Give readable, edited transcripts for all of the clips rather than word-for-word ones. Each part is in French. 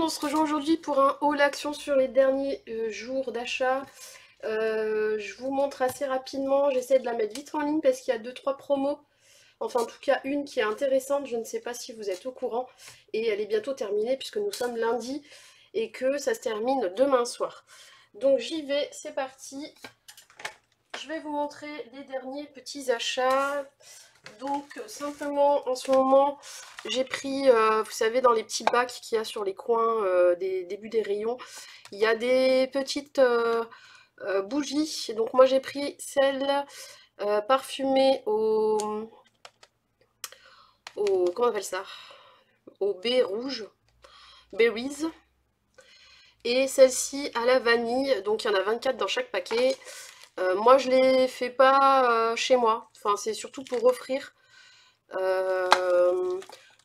on se rejoint aujourd'hui pour un haul action sur les derniers jours d'achat. Je vous montre assez rapidement, j'essaie de la mettre vite en ligne parce qu'il y a 2-3 promos. Enfin en tout cas une qui est intéressante, je ne sais pas si vous êtes au courant. Et elle est bientôt terminée puisque nous sommes lundi et que ça se termine demain soir. Donc j'y vais, c'est parti. Je vais vous montrer les derniers petits achats. Donc simplement en ce moment j'ai pris, vous savez, dans les petits bacs qu'il y a sur les coins des débuts des rayons, il y a des petites bougies. Donc moi j'ai pris celle parfumée comment on appelle ça, au baie rouge, berries, et celle-ci à la vanille. Donc il y en a 24 dans chaque paquet. Moi je les fais pas chez moi, enfin c'est surtout pour offrir.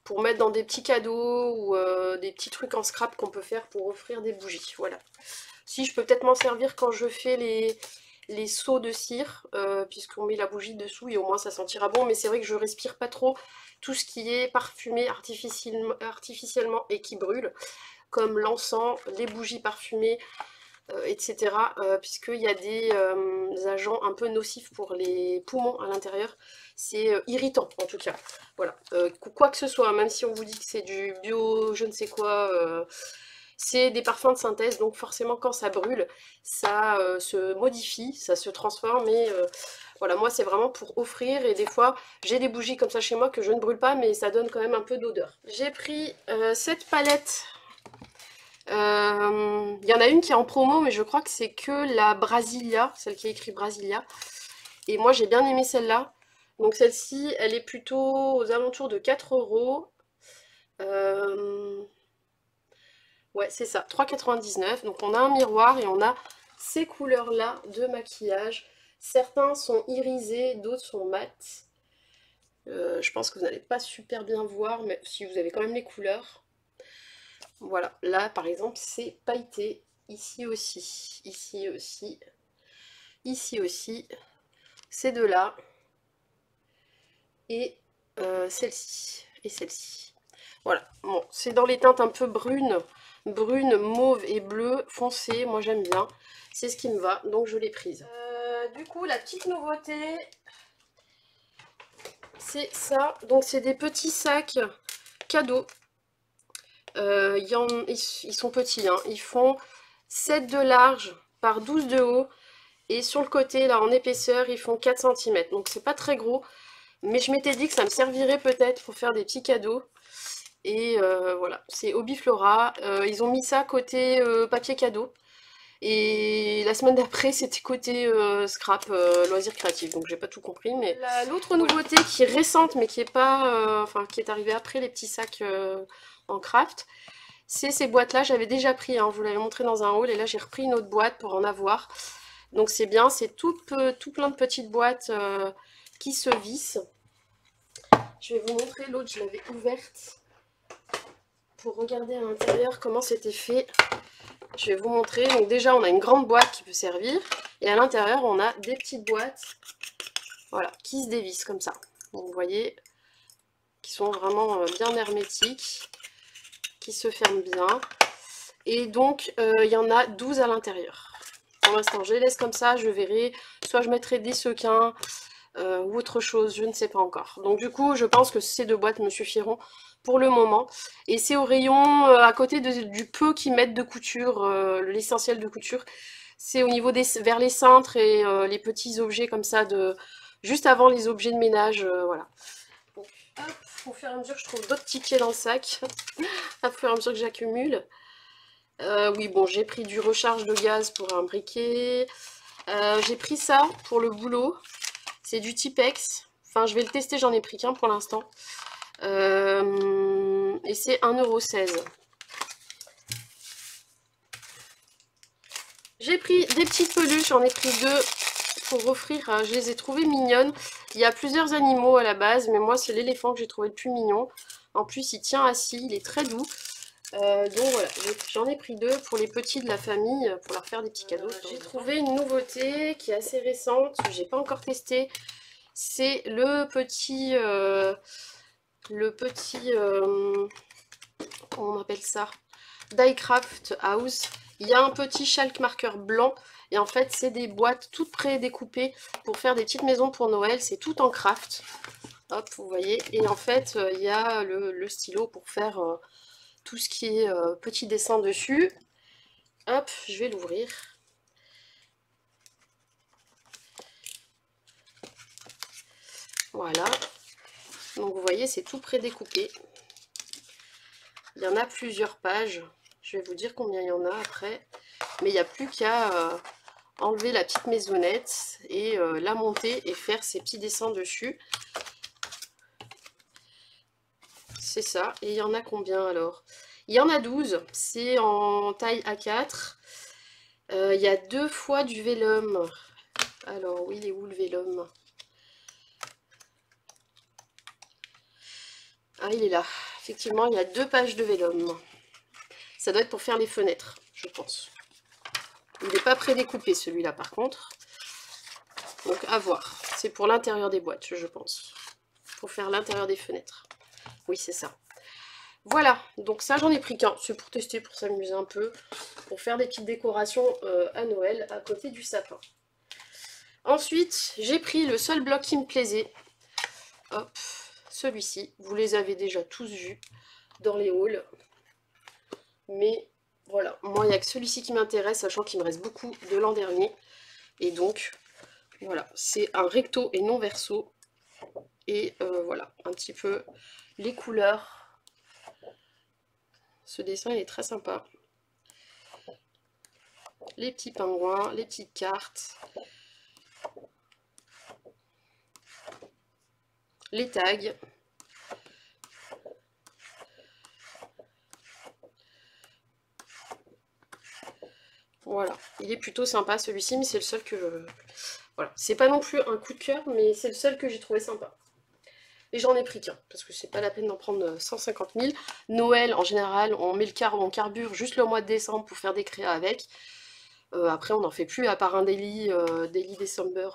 Pour mettre dans des petits cadeaux ou des petits trucs en scrap qu'on peut faire pour offrir des bougies. Voilà. Si je peux peut-être m'en servir quand je fais les seaux de cire, puisqu'on met la bougie dessous et au moins ça sentira bon. Mais c'est vrai que je respire pas trop tout ce qui est parfumé artificiellement et qui brûle, comme l'encens, les bougies parfumées, etc. Puisqu'il y a des agents un peu nocifs pour les poumons à l'intérieur. C'est irritant en tout cas. Voilà. Quoi que ce soit, même si on vous dit que c'est du bio, je ne sais quoi, c'est des parfums de synthèse, donc forcément quand ça brûle, ça se modifie, ça se transforme. Et voilà, moi c'est vraiment pour offrir. Et des fois j'ai des bougies comme ça chez moi que je ne brûle pas, mais ça donne quand même un peu d'odeur. J'ai pris cette palette. Il y en a une qui est en promo, mais je crois que c'est que la Brasilia, celle qui est écrit Brasilia. Et moi j'ai bien aimé celle-là. Donc celle-ci, elle est plutôt aux alentours de 4 euros. Ouais, c'est ça, 3,99. Donc on a un miroir et on a ces couleurs-là de maquillage. Certains sont irisés, d'autres sont mat. Je pense que vous n'allez pas super bien voir, mais si vous avez quand même les couleurs. Voilà, là par exemple c'est pailleté, ici aussi, ici aussi, ici aussi, ces deux-là, et celle-ci, et celle-ci. Voilà, bon, c'est dans les teintes un peu brunes, mauve et bleu foncé, moi j'aime bien, c'est ce qui me va, donc je l'ai prise. Du coup, la petite nouveauté, c'est ça, donc c'est des petits sacs cadeaux. Ils sont petits, hein. Ils font 7 de large par 12 de haut. Et sur le côté, là, en épaisseur, ils font 4 cm. Donc c'est pas très gros. Mais je m'étais dit que ça me servirait peut-être pour faire des petits cadeaux. Et voilà, c'est Hobbyflora. Ils ont mis ça côté papier cadeau. Et la semaine d'après, c'était côté scrap, loisirs créatifs. Donc j'ai pas tout compris. Mais l'autre nouveauté qui est récente, mais qui est pas, enfin qui est arrivée après les petits sacs en craft, c'est ces boîtes-là. J'avais déjà pris, hein, je vous l'avais montré dans un haul, et là j'ai repris une autre boîte pour en avoir. Donc c'est bien, c'est tout plein de petites boîtes qui se vissent. Je vais vous montrer l'autre, je l'avais ouverte pour regarder à l'intérieur comment c'était fait. Je vais vous montrer. Donc déjà on a une grande boîte qui peut servir, et à l'intérieur on a des petites boîtes, voilà, qui se dévissent comme ça. Donc vous voyez, qui sont vraiment bien hermétiques, qui se ferment bien. Et donc il y en a 12 à l'intérieur. Pour l'instant je les laisse comme ça, je verrai, soit je mettrai des sequins ou autre chose, je ne sais pas encore. Donc du coup je pense que ces deux boîtes me suffiront pour le moment. Et c'est au rayon à côté du peu qu'ils mettent de couture, l'essentiel de couture. C'est au niveau vers les cintres et les petits objets comme ça, juste avant les objets de ménage, voilà. Donc, hop, au fur et à mesure je trouve d'autres tickets dans le sac, au fur et à mesure que j'accumule. Oui, bon, j'ai pris du recharge de gaz pour un briquet. J'ai pris ça pour le boulot. C'est du Tipex. Enfin, je vais le tester, j'en ai pris qu'un pour l'instant. Et c'est 1,16 €. J'ai pris des petites peluches, j'en ai pris deux pour offrir. Je les ai trouvées mignonnes. Il y a plusieurs animaux à la base, mais moi c'est l'éléphant que j'ai trouvé le plus mignon. En plus, il tient assis, il est très doux. Donc voilà, j'en ai pris deux pour les petits de la famille, pour leur faire des petits cadeaux. J'ai trouvé une nouveauté qui est assez récente, que j'ai pas encore testé. C'est le petit comment on appelle ça? Diecraft House. Il y a un petit chalk marqueur blanc. Et en fait, c'est des boîtes toutes pré-découpées pour faire des petites maisons pour Noël. C'est tout en craft. Hop, vous voyez. Et en fait, il y a le stylo pour faire tout ce qui est petit dessin dessus. Hop, je vais l'ouvrir. Voilà. Donc vous voyez, c'est tout pré-découpé. Il y en a plusieurs pages. Je vais vous dire combien il y en a après. Mais il n'y a plus qu'à enlever la petite maisonnette et la monter et faire ces petits dessins dessus. C'est ça. Et il y en a combien alors? Il y en a 12. C'est en taille A4. Il y a 2 fois du vélum. Alors, oui, il est où le vélum? Ah, il est là. Effectivement, il y a 2 pages de vélum. Ça doit être pour faire les fenêtres, je pense. Il n'est pas prédécoupé celui-là par contre. Donc à voir. C'est pour l'intérieur des boîtes, je pense. Pour faire l'intérieur des fenêtres. Oui, c'est ça. Voilà, donc ça j'en ai pris qu'un. C'est pour tester, pour s'amuser un peu. Pour faire des petites décorations à Noël à côté du sapin. Ensuite, j'ai pris le seul bloc qui me plaisait. Hop, celui-ci. Vous les avez déjà tous vus dans les hauls. Mais voilà, moi il n'y a que celui-ci qui m'intéresse, sachant qu'il me reste beaucoup de l'an dernier. Et donc, voilà, c'est un recto et non verso. Et voilà, un petit peu les couleurs. Ce dessin il est très sympa. Les petits pingouins, les petites cartes. Les tags. Voilà, il est plutôt sympa celui-ci, mais c'est le seul que... Voilà, c'est pas non plus un coup de cœur, mais c'est le seul que j'ai trouvé sympa. Et j'en ai pris qu'un, parce que c'est pas la peine d'en prendre 150 000. Noël, en général, on met on carbure juste le mois de décembre pour faire des créas avec. Après, on n'en fait plus, à part un daily December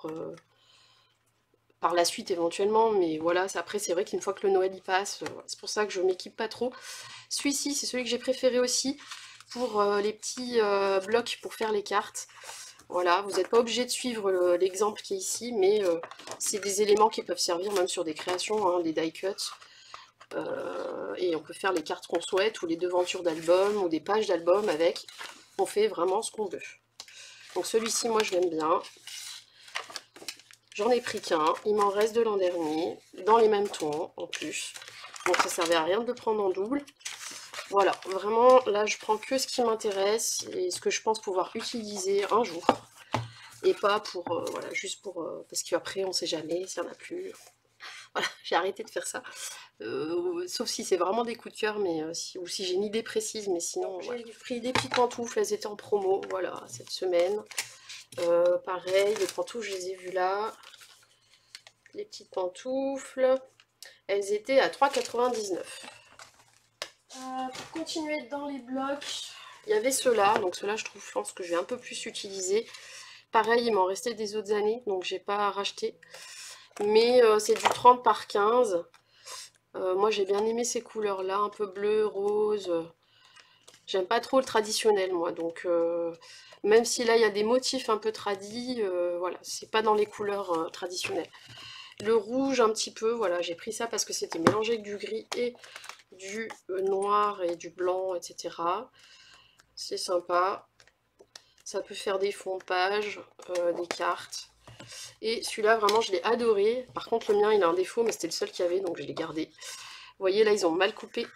par la suite éventuellement. Mais voilà, après, c'est vrai qu'une fois que le Noël y passe, c'est pour ça que je m'équipe pas trop. Celui-ci, c'est celui que j'ai préféré aussi pour les petits blocs pour faire les cartes. Voilà, vous n'êtes pas obligé de suivre l'exemple qui est ici, mais c'est des éléments qui peuvent servir même sur des créations, hein, des die cuts. Et on peut faire les cartes qu'on souhaite, ou les devantures d'albums, ou des pages d'albums avec. On fait vraiment ce qu'on veut. Donc celui-ci, moi je l'aime bien. J'en ai pris qu'un, il m'en reste de l'an dernier, dans les mêmes tons en plus. Donc ça servait à rien de le prendre en double. Voilà, vraiment, là, je prends que ce qui m'intéresse et ce que je pense pouvoir utiliser un jour. Et pas pour, voilà, juste pour... parce qu'après, on sait jamais s'il n'y en a plus. Voilà, j'ai arrêté de faire ça. Sauf si c'est vraiment des coups de cœur, mais ou si j'ai une idée précise, mais sinon... J'ai pris des petites pantoufles, elles étaient en promo, voilà, cette semaine. Pareil, les pantoufles, je les ai vues là. Les petites pantoufles, elles étaient à 3,99 €. Pour continuer dans les blocs, il y avait ceux-là, donc ceux-là je pense que je vais un peu plus utiliser. Pareil, il m'en restait des autres années, donc j'ai pas racheté. Mais c'est du 30 par 15. Moi j'ai bien aimé ces couleurs-là, un peu bleu, rose. J'aime pas trop le traditionnel moi, donc même si là il y a des motifs un peu tradis, voilà, c'est pas dans les couleurs traditionnelles. Le rouge un petit peu, voilà, j'ai pris ça parce que c'était mélangé avec du gris et du noir et du blanc, etc. C'est sympa. Ça peut faire des fonds de page, des cartes. Et celui-là, vraiment, je l'ai adoré. Par contre, le mien, il a un défaut, mais c'était le seul qu'il y avait, donc je l'ai gardé. Vous voyez, là, ils ont mal coupé.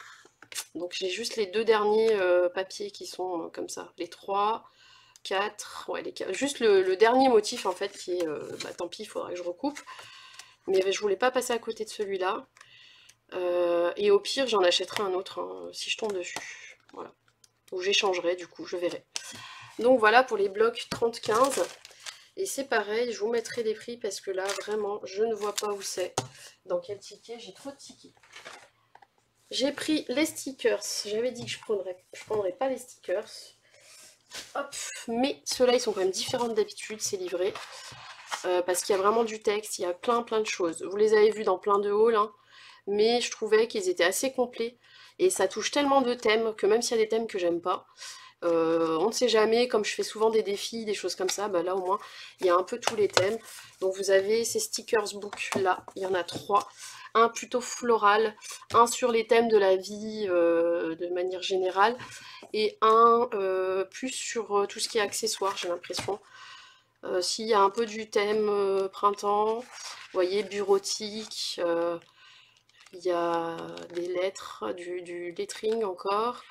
Donc j'ai juste les 2 derniers papiers qui sont comme ça. Les 3, 4, ouais, les 4. Juste le dernier motif, en fait, qui est... bah tant pis, il faudrait que je recoupe. Mais je voulais pas passer à côté de celui-là. Et au pire, j'en achèterai un autre hein, si je tombe dessus. Voilà. Ou j'échangerai, du coup, je verrai. Donc voilà pour les blocs 30-15. Et c'est pareil, je vous mettrai les prix parce que là, vraiment, je ne vois pas où c'est. Dans quel ticket, j'ai trop de tickets. J'ai pris les stickers. J'avais dit que je prendrais pas les stickers. Hop, mais ceux-là, ils sont quand même différents d'habitude, c'est livré. Parce qu'il y a vraiment du texte, il y a plein de choses. Vous les avez vus dans plein de hauls, hein, mais je trouvais qu'ils étaient assez complets. Et ça touche tellement de thèmes que même s'il y a des thèmes que j'aime pas, on ne sait jamais, comme je fais souvent des défis, des choses comme ça, bah là au moins il y a un peu tous les thèmes. Donc vous avez ces stickers book là, il y en a 3. Un plutôt floral, un sur les thèmes de la vie de manière générale, et un plus sur tout ce qui est accessoires, j'ai l'impression. S'il y a un peu du thème printemps, vous voyez, bureautique, il y a des lettres, du lettering encore.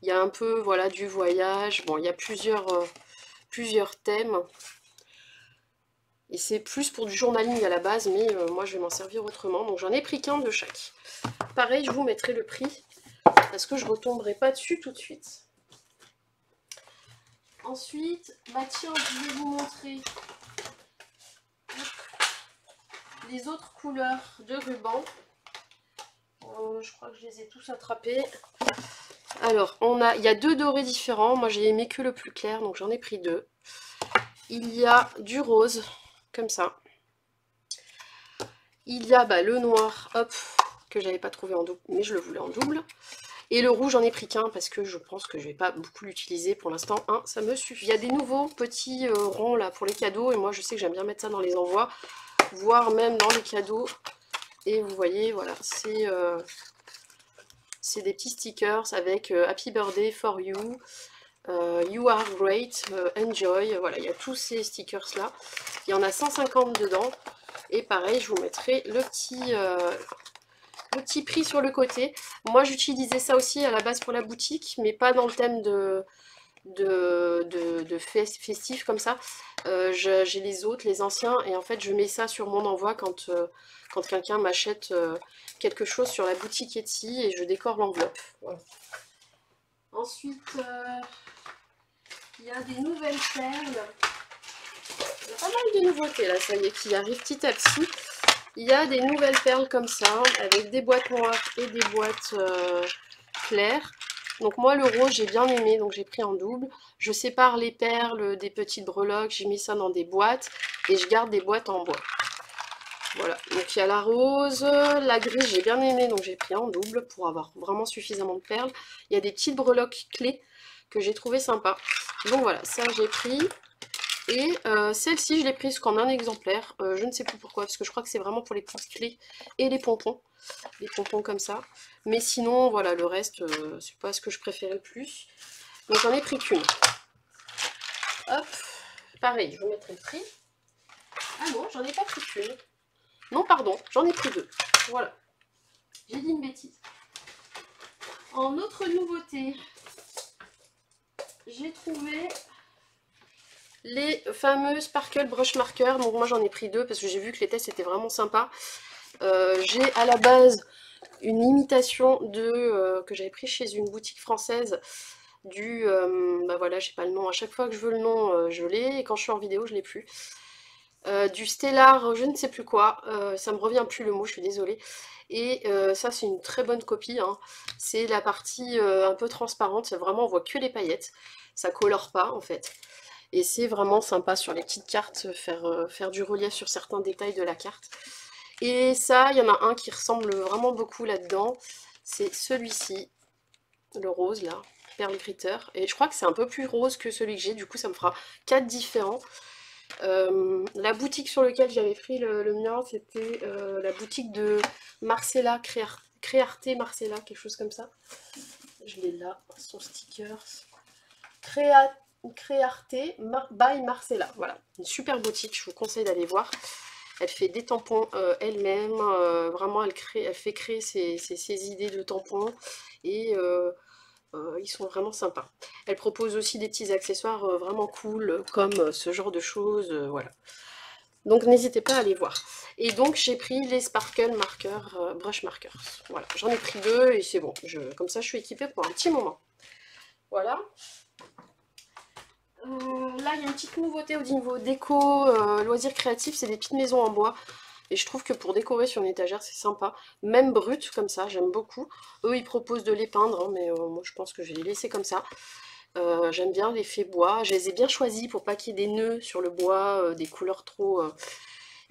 Il y a un peu, voilà, du voyage. Bon, il y a plusieurs thèmes. Et c'est plus pour du journaling à la base, mais moi je vais m'en servir autrement. Donc j'en ai pris qu'un de chaque. Pareil, je vous mettrai le prix, parce que je ne retomberai pas dessus tout de suite. Ensuite, bah tiens, je vais vous montrer les autres couleurs de ruban. Je crois que je les ai tous attrapés. Alors, il y a 2 dorés différents. Moi, j'ai aimé que le plus clair, donc j'en ai pris 2. Il y a du rose, comme ça. Il y a le noir, hop, que j'avais pas trouvé en double, mais je le voulais en double. Et le rouge, j'en ai pris qu'un, parce que je pense que je vais pas beaucoup l'utiliser. Pour l'instant, ça me suffit. Il y a des nouveaux petits ronds, là, pour les cadeaux. Et moi, je sais que j'aime bien mettre ça dans les envois, voire même dans les cadeaux. Et vous voyez, voilà, c'est des petits stickers avec Happy Birthday for You, You are great, enjoy, voilà, il y a tous ces stickers là. Il y en a 150 dedans. Et pareil, je vous mettrai le petit prix sur le côté. Moi j'utilisais ça aussi à la base pour la boutique, mais pas dans le thème de festif comme ça. J'ai les autres, les anciens, et en fait je mets ça sur mon envoi quand quelqu'un m'achète quelque chose sur la boutique Etsy, et je décore l'enveloppe. Voilà. Ensuite, il y a des nouvelles perles. Il y a pas mal de nouveautés là, ça y est, qui arrivent petit à petit. Il y a des nouvelles perles comme ça, avec des boîtes noires et des boîtes claires. Donc moi le rose j'ai bien aimé, donc j'ai pris en double. Je sépare les perles des petites breloques, j'ai mis ça dans des boîtes et je garde des boîtes en bois. Voilà, donc il y a la rose, la grise j'ai bien aimé, donc j'ai pris en double pour avoir vraiment suffisamment de perles. Il y a des petites breloques clés que j'ai trouvé sympa. Donc voilà, ça j'ai pris. Et celle-ci je l'ai prise qu'en un exemplaire, je ne sais plus pourquoi, parce que je crois que c'est vraiment pour les petites clés et les pompons comme ça. Mais sinon voilà, le reste c'est pas ce que je préférais le plus. Donc j'en ai pris qu'une. Hop, pareil, je vous mettrai le prix. Ah non, j'en ai pas pris qu'une. Non pardon, j'en ai pris 2. Voilà, j'ai dit une bêtise. En autre nouveauté, j'ai trouvé les fameux Sparkle Brush Marker. Donc moi j'en ai pris 2 parce que j'ai vu que les tests étaient vraiment sympas. J'ai à la base une imitation que j'avais pris chez une boutique française bah voilà, j'ai pas le nom, à chaque fois que je veux le nom je l'ai, et quand je suis en vidéo je l'ai plus. Du Stellar je ne sais plus quoi, ça me revient plus le mot, je suis désolée. Et ça c'est une très bonne copie, hein. C'est la partie un peu transparente, vraiment on voit que les paillettes, ça colore pas en fait. Et c'est vraiment sympa sur les petites cartes, faire du relief sur certains détails de la carte. Et ça, il y en a un qui ressemble vraiment beaucoup là-dedans. C'est celui-ci, le rose là, Pearl Glitter. Et je crois que c'est un peu plus rose que celui que j'ai, du coup ça me fera 4 différents. La boutique sur laquelle j'avais pris le mien, c'était la boutique de Marcella, Créarté Marcella, quelque chose comme ça. Je l'ai là, son sticker. Créarté by Marcella, voilà, une super boutique, je vous conseille d'aller voir. Elle fait des tampons elle-même, vraiment elle fait créer ses idées de tampons, et ils sont vraiment sympas. Elle propose aussi des petits accessoires vraiment cool, comme ce genre de choses, voilà. Donc n'hésitez pas à aller voir. Et donc j'ai pris les Sparkle Brush Markers, voilà, j'en ai pris 2 et c'est bon, comme ça je suis équipée pour un petit moment. Voilà. Là, il y a une petite nouveauté au niveau déco, loisirs créatifs, c'est des petites maisons en bois. Et je trouve que pour décorer sur une étagère, c'est sympa. Même brut, comme ça, j'aime beaucoup. Eux, ils proposent de les peindre, hein, mais moi, je pense que je vais les laisser comme ça. J'aime bien l'effet bois. Je les ai bien choisis pour pas qu'il y ait des nœuds sur le bois, des couleurs trop...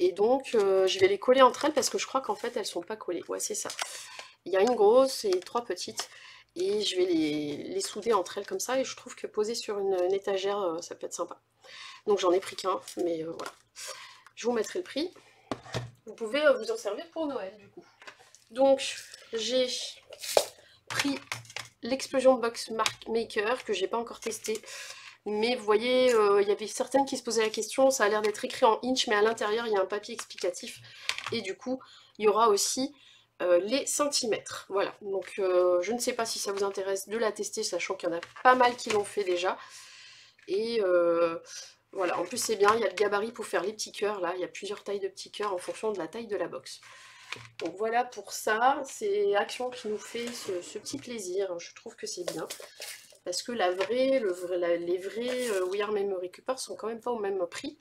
Et donc, je vais les coller entre elles parce que je crois qu'en fait, elles sont pas collées. Ouais, c'est ça. Il y a une grosse et 3 petites. Et je vais les souder entre elles comme ça. Et je trouve que poser sur une étagère, ça peut être sympa. Donc j'en ai pris qu'un, mais voilà. Je vous mettrai le prix. Vous pouvez vous en servir pour Noël du coup. Donc j'ai pris l'Explosion Box Maker que j'ai pas encore testé. Mais vous voyez, il y avait certaines qui se posaient la question, ça a l'air d'être écrit en inch, mais à l'intérieur il y a un papier explicatif. Et du coup, il y aura aussi les centimètres. Voilà, donc je ne sais pas si ça vous intéresse de la tester, sachant qu'il y en a pas mal qui l'ont fait déjà. Et voilà, en plus c'est bien, il y a le gabarit pour faire les petits cœurs, là, il y a plusieurs tailles de petits cœurs en fonction de la taille de la box. Donc voilà pour ça, c'est Action qui nous fait ce petit plaisir, je trouve que c'est bien. Parce que les vrais We Are Memory Keepers sont quand même pas au même prix.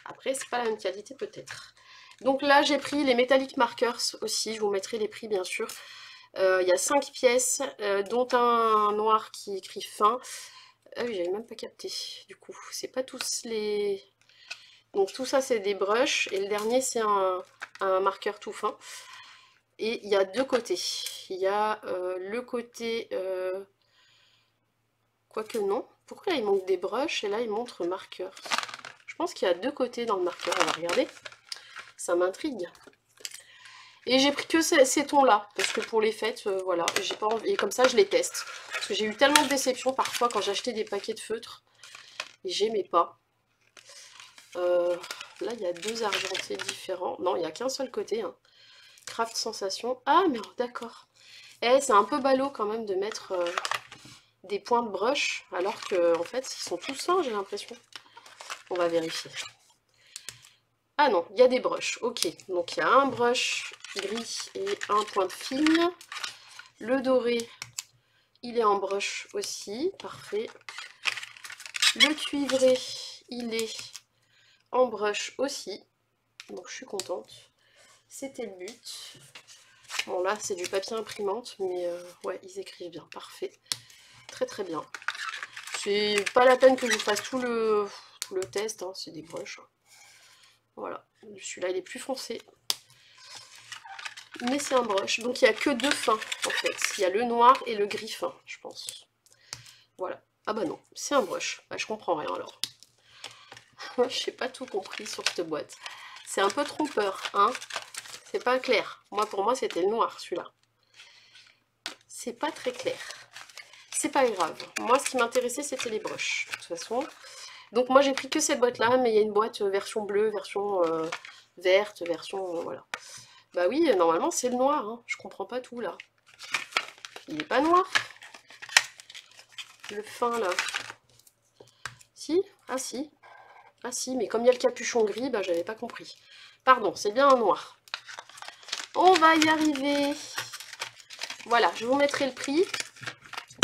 Après, c'est pas la même qualité peut-être. Donc là, j'ai pris les Metallic Markers aussi. Je vous mettrai les prix bien sûr. Il y a 5 pièces, dont un noir qui écrit fin. Ah oui, j'avais même pas capté. Du coup, c'est pas tous les... Donc tout ça, c'est des brushes. Et le dernier, c'est un marqueur tout fin. Et il y a deux côtés. Il y a le côté... Quoique non. Pourquoi là, il manque des brushes et là, il montre marqueur? Je pense qu'il y a deux côtés dans le marqueur. On va regarder. Ça m'intrigue. Et j'ai pris que ces tons-là. Parce que pour les fêtes, voilà. J'ai pas envie... Et comme ça, je les teste. Parce que j'ai eu tellement de déceptions parfois quand j'achetais des paquets de feutres. Et j'aimais pas. Là, il y a deux argentés différents. Non, il n'y a qu'un seul côté. Hein. Craft Sensation. Ah, mais d'accord. Eh, c'est un peu ballot quand même de mettre... des points de brush, alors que en fait ils sont tous fins, j'ai l'impression. On va vérifier. Ah non, il y a des brushes, ok. Donc il y a un brush gris et un point de fine. Le doré, il est en brush aussi, parfait. Le cuivré, il est en brush aussi. Donc je suis contente. C'était le but. Bon là c'est du papier imprimante, mais ouais, ils écrivent bien, parfait. Très très bien. C'est pas la peine que je fasse tout le test, hein, c'est des brushes. Voilà, celui-là il est plus foncé. Mais c'est un brush, donc il n'y a que deux fins en fait. Il y a le noir et le gris fin, je pense. Voilà. Ah bah non, c'est un brush. Bah, je comprends rien alors. Je n'ai pas tout compris sur cette boîte. C'est un peu trompeur, hein. C'est pas clair. Pour moi c'était le noir celui-là. C'est pas très clair. C'est pas grave. Moi, ce qui m'intéressait, c'était les brushes, de toute façon. Donc moi, j'ai pris que cette boîte-là, mais il y a une boîte version bleue, version verte, version... voilà. Bah oui, normalement, c'est le noir. Hein. Je comprends pas tout, là. Il est pas noir. Le fin, là. Si? Ah si. Ah si, mais comme il y a le capuchon gris, bah j'avais pas compris. Pardon, c'est bien un noir. On va y arriver. Voilà, je vous mettrai le prix.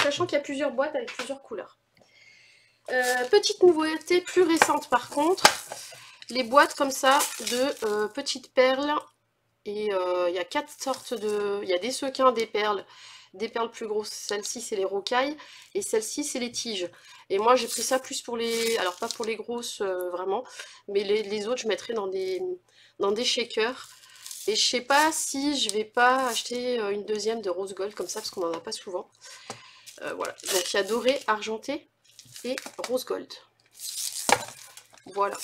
Sachant qu'il y a plusieurs boîtes avec plusieurs couleurs. Petite nouveauté plus récente par contre, les boîtes comme ça de petites perles. Et il y a 4 sortes de... Il y a des sequins, des perles plus grosses. Celle-ci c'est les rocailles et celle-ci c'est les tiges. Et moi j'ai pris ça plus pour les... Alors pas pour les grosses vraiment, mais les autres je mettrai dans des shakers. Et je sais pas si je vais pas acheter une deuxième de rose gold comme ça parce qu'on n'en a pas souvent. Voilà, donc il y a doré, argenté et rose gold. Voilà.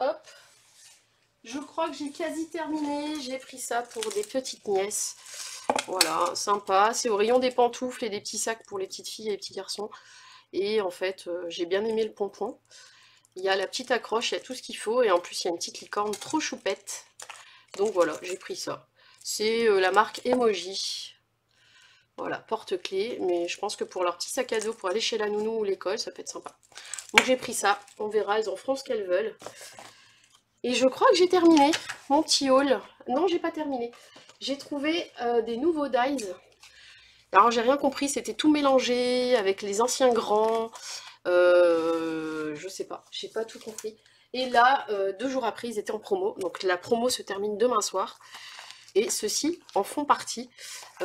Hop. Je crois que j'ai quasi terminé. J'ai pris ça pour des petites nièces. Voilà, sympa. C'est au rayon des pantoufles et des petits sacs pour les petites filles et les petits garçons. Et en fait, j'ai bien aimé le pompon. Il y a la petite accroche, il y a tout ce qu'il faut. Et en plus, il y a une petite licorne trop choupette. Donc voilà, j'ai pris ça. C'est la marque Emoji. Voilà, porte-clés. Mais je pense que pour leur petit sac à dos, pour aller chez la nounou ou l'école, ça peut être sympa. Donc j'ai pris ça. On verra, elles en feront ce qu'elles veulent. Et je crois que j'ai terminé mon petit haul. Non, j'ai pas terminé. J'ai trouvé des nouveaux dies. Alors j'ai rien compris, c'était tout mélangé avec les anciens grands. Je sais pas, j'ai pas tout compris. Et là, 2 jours après, ils étaient en promo. Donc la promo se termine demain soir. Et ceux-ci en font partie.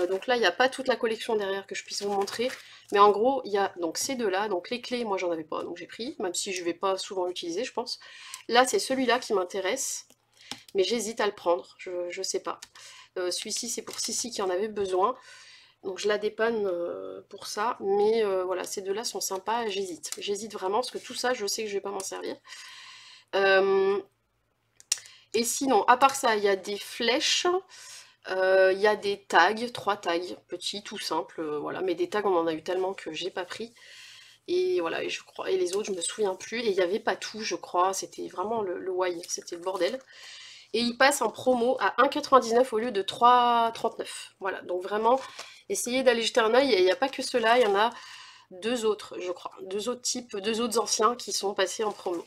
Donc là, il n'y a pas toute la collection derrière que je puisse vous montrer. Mais en gros, il y a donc ces deux-là. Donc les clés, moi, j'en avais pas. Donc j'ai pris, même si je ne vais pas souvent l'utiliser, je pense. Là, c'est celui-là qui m'intéresse. mais j'hésite à le prendre, je sais pas. Celui-ci c'est pour Sissi qui en avait besoin, donc je la dépanne pour ça, mais voilà, ces deux-là sont sympas, j'hésite vraiment, parce que tout ça, je sais que je vais pas m'en servir. Et sinon, à part ça, il y a des flèches, il y a des tags, 3 tags, petits, tout simples, voilà, mais des tags on en a eu tellement que j'ai pas pris. Et voilà, et je crois, et les autres, je me souviens plus, et il n'y avait pas tout, je crois, c'était vraiment le why, c'était le bordel. Et il passe en promo à 1,99 au lieu de 3,39. Voilà, donc vraiment, essayez d'aller jeter un oeil, et il n'y a pas que ceux-là, il y en a 2 autres, je crois, 2 autres types, 2 autres anciens qui sont passés en promo.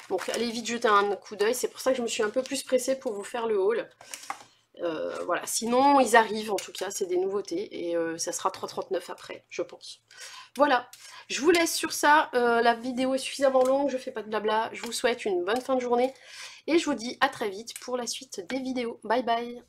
Donc allez vite jeter un coup d'œil, c'est pour ça que je me suis un peu plus pressée pour vous faire le haul. Voilà, sinon ils arrivent en tout cas, c'est des nouveautés, et ça sera 3,39 après, je pense. Voilà, je vous laisse sur ça, la vidéo est suffisamment longue, je fais pas de blabla, je vous souhaite une bonne fin de journée, et je vous dis à très vite pour la suite des vidéos. Bye bye.